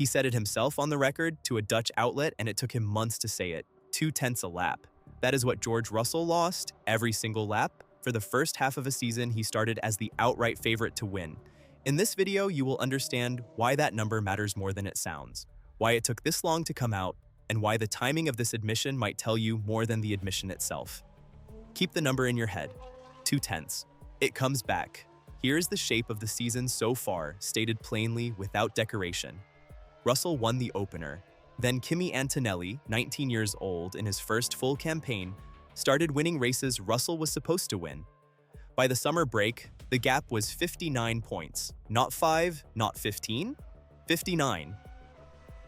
He said it himself on the record to a Dutch outlet, and it took him months to say it. 0.2 a lap. That is what George Russell lost every single lap. For the first half of a season, he started as the outright favorite to win. In this video, you will understand why that number matters more than it sounds, why it took this long to come out, and why the timing of this admission might tell you more than the admission itself. Keep the number in your head. 0.2. It comes back. Here is the shape of the season so far, stated plainly without decoration. Russell won the opener. Then Kimi Antonelli, 19 years old in his first full campaign, started winning races Russell was supposed to win. By the summer break, the gap was 59 points. Not 5, not 15, 59.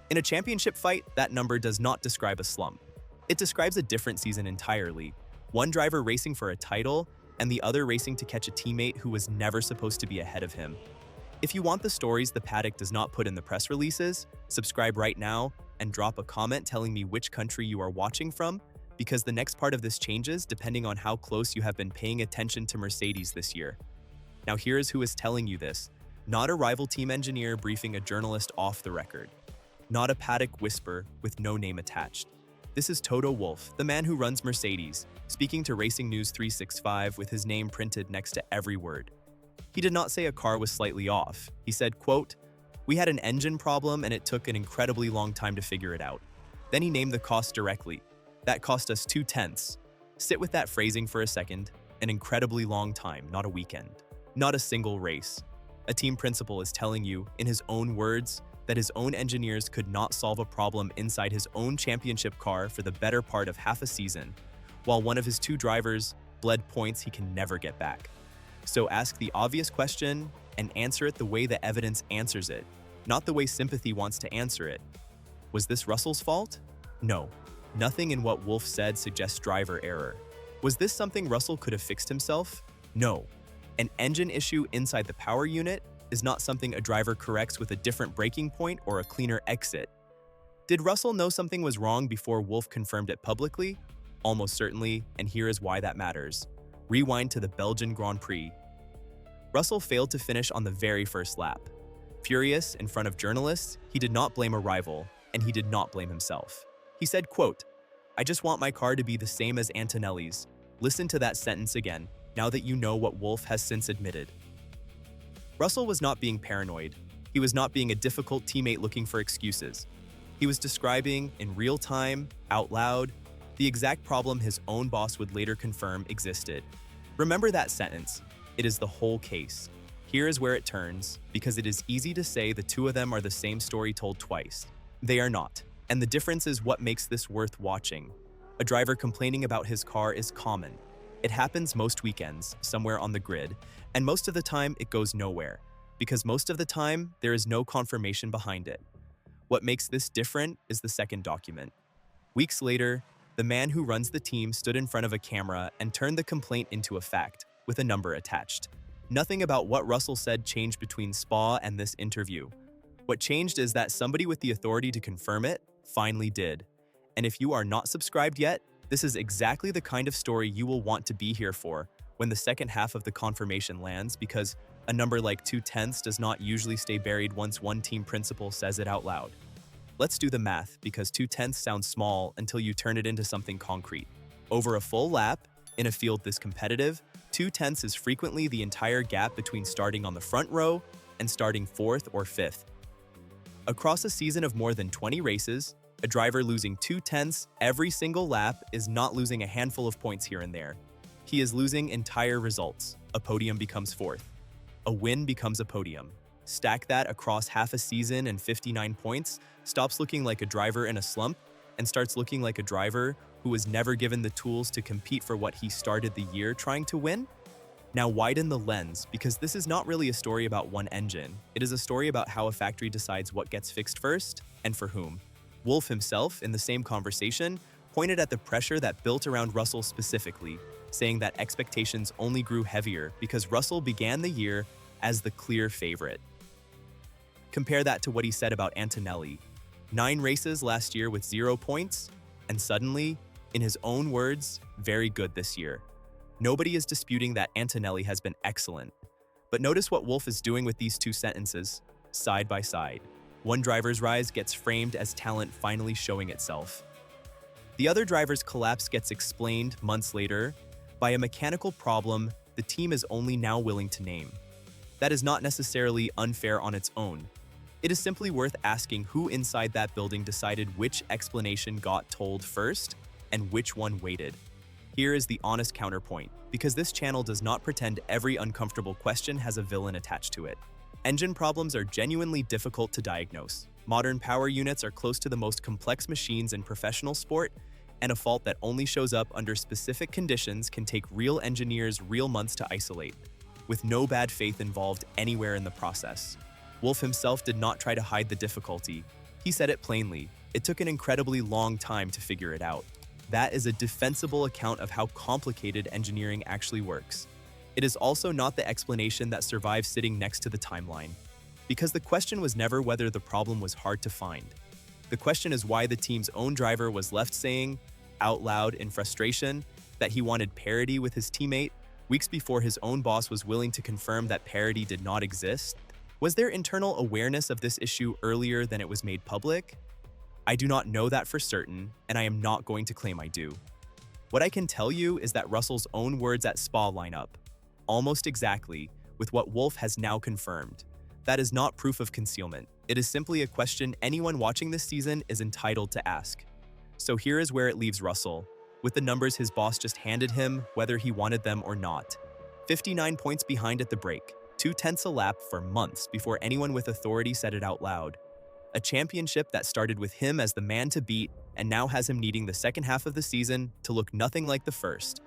In a championship fight, that number does not describe a slump. It describes a different season entirely. One driver racing for a title, and the other racing to catch a teammate who was never supposed to be ahead of him. If you want the stories the paddock does not put in the press releases, subscribe right now and drop a comment telling me which country you are watching from, because the next part of this changes depending on how close you have been paying attention to Mercedes this year. Now here's who is telling you this. Not a rival team engineer briefing a journalist off the record. Not a paddock whisper with no name attached. This is Toto Wolff, the man who runs Mercedes, speaking to Racing News 365 with his name printed next to every word. He did not say a car was slightly off. He said, quote, "We had an engine problem and it took an incredibly long time to figure it out." Then he named the cost directly. That cost us 0.2. Sit with that phrasing for a second. An incredibly long time, not a weekend. Not a single race. A team principal is telling you, in his own words, that his own engineers could not solve a problem inside his own championship car for the better part of half a season, while one of his two drivers bled points he can never get back. So ask the obvious question and answer it the way the evidence answers it, not the way sympathy wants to answer it. Was this Russell's fault? No. Nothing in what Wolff said suggests driver error. Was this something Russell could have fixed himself? No. An engine issue inside the power unit is not something a driver corrects with a different braking point or a cleaner exit. Did Russell know something was wrong before Wolff confirmed it publicly? Almost certainly, and here is why that matters. Rewind to the Belgian Grand Prix. Russell failed to finish on the very first lap. Furious in front of journalists, he did not blame a rival, and he did not blame himself. He said, quote, "I just want my car to be the same as Antonelli's." Listen to that sentence again, now that you know what Wolff has since admitted. Russell was not being paranoid. He was not being a difficult teammate looking for excuses. He was describing, in real time, out loud, the exact problem his own boss would later confirm existed. Remember that sentence. It is the whole case. Here is where it turns, because it is easy to say the two of them are the same story told twice. They are not, and the difference is what makes this worth watching. A driver complaining about his car is common. It happens most weekends, somewhere on the grid, and most of the time it goes nowhere, because most of the time there is no confirmation behind it. What makes this different is the second document. Weeks later, the man who runs the team stood in front of a camera and turned the complaint into a fact, with a number attached. Nothing about what Russell said changed between Spa and this interview. What changed is that somebody with the authority to confirm it finally did. And if you are not subscribed yet, this is exactly the kind of story you will want to be here for when the second half of the confirmation lands, because a number like 0.2 does not usually stay buried once one team principal says it out loud. Let's do the math, because 0.2 sounds small until you turn it into something concrete. Over a full lap, in a field this competitive, 0.2 is frequently the entire gap between starting on the front row and starting 4th or 5th. Across a season of more than 20 races, a driver losing 0.2 every single lap is not losing a handful of points here and there. He is losing entire results. A podium becomes 4th. A win becomes a podium. Stack that across half a season and 59 points, stops looking like a driver in a slump, and starts looking like a driver who was never given the tools to compete for what he started the year trying to win? Now widen the lens, because this is not really a story about one engine. It is a story about how a factory decides what gets fixed first and for whom. Wolff himself, in the same conversation, pointed at the pressure that built around Russell specifically, saying that expectations only grew heavier because Russell began the year as the clear favorite. Compare that to what he said about Antonelli. 9 races last year with 0 points, and suddenly, in his own words, very good this year. Nobody is disputing that Antonelli has been excellent. But notice what Wolff is doing with these two sentences, side by side. One driver's rise gets framed as talent finally showing itself. The other driver's collapse gets explained months later by a mechanical problem the team is only now willing to name. That is not necessarily unfair on its own. It is simply worth asking who inside that building decided which explanation got told first and which one waited. Here is the honest counterpoint, because this channel does not pretend every uncomfortable question has a villain attached to it. Engine problems are genuinely difficult to diagnose. Modern power units are close to the most complex machines in professional sport, and a fault that only shows up under specific conditions can take real engineers real months to isolate, with no bad faith involved anywhere in the process. Wolff himself did not try to hide the difficulty. He said it plainly. It took an incredibly long time to figure it out. That is a defensible account of how complicated engineering actually works. It is also not the explanation that survives sitting next to the timeline, because the question was never whether the problem was hard to find. The question is why the team's own driver was left saying, out loud in frustration, that he wanted parity with his teammate, weeks before his own boss was willing to confirm that parity did not exist. Was there internal awareness of this issue earlier than it was made public? I do not know that for certain, and I am not going to claim I do. What I can tell you is that Russell's own words at Spa line up almost exactly with what Wolff has now confirmed. That is not proof of concealment. It is simply a question anyone watching this season is entitled to ask. So here is where it leaves Russell, with the numbers his boss just handed him, whether he wanted them or not. 59 points behind at the break, 0.2 a lap for months before anyone with authority said it out loud. A championship that started with him as the man to beat and now has him needing the second half of the season to look nothing like the first.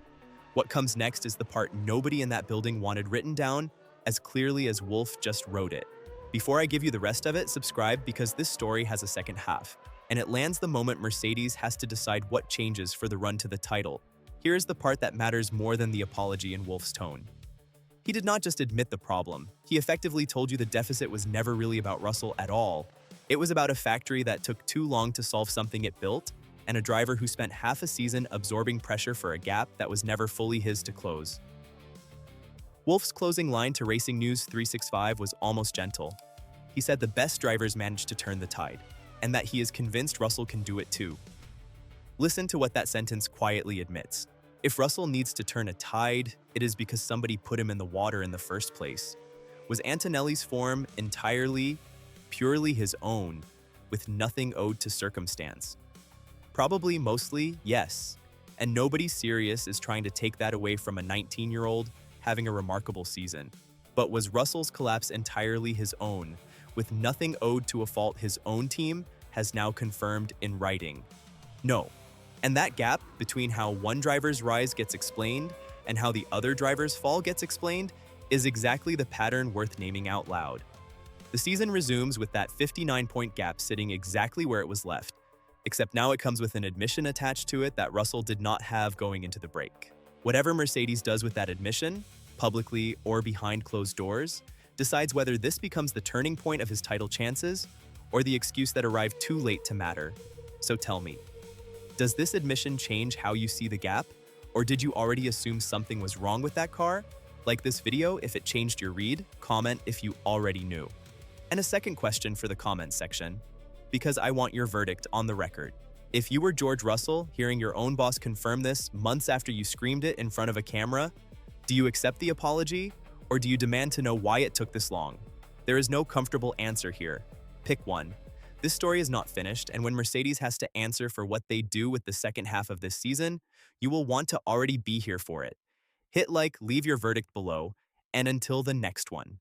What comes next is the part nobody in that building wanted written down as clearly as Wolff just wrote it. Before I give you the rest of it, subscribe because this story has a second half, and it lands the moment Mercedes has to decide what changes for the run to the title. Here is the part that matters more than the apology in Wolff's tone. He did not just admit the problem, he effectively told you the deficit was never really about Russell at all. It was about a factory that took too long to solve something it built, and a driver who spent half a season absorbing pressure for a gap that was never fully his to close. Wolff's closing line to Racing News 365 was almost gentle. He said the best drivers managed to turn the tide, and that he is convinced Russell can do it too. Listen to what that sentence quietly admits. If Russell needs to turn a tide, it is because somebody put him in the water in the first place. Was Antonelli's form entirely, purely his own, with nothing owed to circumstance? Probably mostly, yes. And nobody serious is trying to take that away from a 19-year-old having a remarkable season. But was Russell's collapse entirely his own, with nothing owed to a fault his own team has now confirmed in writing? No. And that gap between how one driver's rise gets explained and how the other driver's fall gets explained is exactly the pattern worth naming out loud. The season resumes with that 59-point gap sitting exactly where it was left, except now it comes with an admission attached to it that Russell did not have going into the break. Whatever Mercedes does with that admission, publicly or behind closed doors, decides whether this becomes the turning point of his title chances or the excuse that arrived too late to matter. So tell me, does this admission change how you see the gap? Or did you already assume something was wrong with that car? Like this video if it changed your read, comment if you already knew. And a second question for the comments section, because I want your verdict on the record. If you were George Russell, hearing your own boss confirm this months after you screamed it in front of a camera, do you accept the apology, or do you demand to know why it took this long? There is no comfortable answer here. Pick one. This story is not finished, and when Mercedes has to answer for what they do with the second half of this season, you will want to already be here for it. Hit like, leave your verdict below, and until the next one.